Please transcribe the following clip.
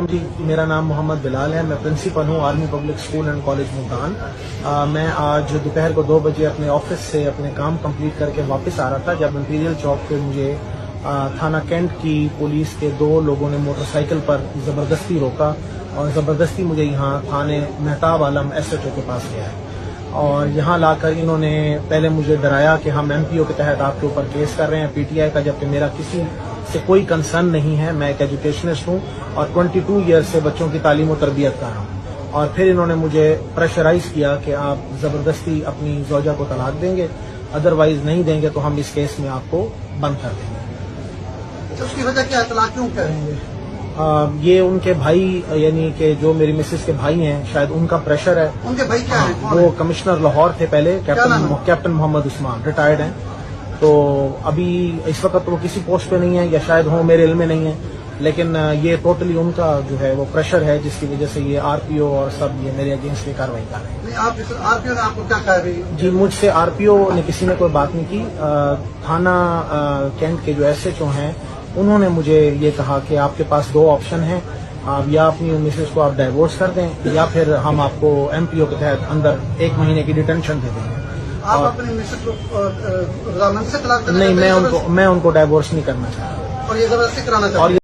جی میرا نام محمد بلال ہے. میں پرنسپل ہوں army public school and college Multan. میں آج دوپہر کو 2 بجے اپنے آفس سے اپنے کام کمپلیٹ کر کے واپس آ رہا تھا جب امپیریل چوک پہ مجھے تھانہ کینٹ کی پولیس کے 2 لوگوں نے موٹر سائیکل پر زبردستی روکا اور زبردستی مجھے یہاں تھانے مہتاب عالم SHO کے پاس لیا ہے. اور یہاں لا کر انہوں نے پہلے مجھے ڈرایا کہ ہم MPO کے تحت آپ کے اوپر کیس کر رہے ہیں PTI کا، جبکہ میرا کسی سے کوئی کنسرن نہیں ہے. میں ایک ایجوکیشنسٹ ہوں اور 22 ایئر سے بچوں کی تعلیم و تربیت کر رہا ہوں. اور پھر انہوں نے مجھے پریشرائز کیا کہ آپ زبردستی اپنی زوجہ کو طلاق دیں گے، ادروائز نہیں دیں گے تو ہم اس کیس میں آپ کو بند کر دیں گے. اس کی وجہ کیا ہے؟ طلاق کیوں کریں گے؟ یہ ان کے بھائی، یعنی کہ جو میری مسز کے بھائی ہیں، شاید ان کا پریشر ہے. ان کے بھائی کیا ہیں؟ وہ کمشنر لاہور تھے پہلے، کیپٹن محمد عثمان، ریٹائرڈ ہیں. تو ابھی اس وقت وہ کسی پوسٹ پہ نہیں ہے، یا شاید ہوں، میرے علم میں نہیں ہے. لیکن یہ ٹوٹلی ان کا جو ہے وہ پریشر ہے، جس کی وجہ سے یہ RPO اور سب یہ میرے اگینسٹ کارروائی کر رہے ہیں. RPO نے آپ کو کیا کہا؟ جی مجھ سے RPO نے کسی نے کوئی بات نہیں کی. تھانہ کینٹ کے جو SHO ہیں انہوں نے مجھے یہ کہا کہ آپ کے پاس 2 آپشن ہیں، آپ یا اپنی مسز کو آپ ڈائیورس کر دیں یا پھر ہم آپ کو MPO کے تحت اندر 1 مہینے کی ڈیٹینشن دے دیں گے. آپ اپنی مسز کو رضامندی سے طلاق دینا نہیں، چاہتے ہیں؟ میں ان کو ڈائیورس نہیں کرنا چاہتا اور یہ زبردستی کرانا چاہتے ہیں؟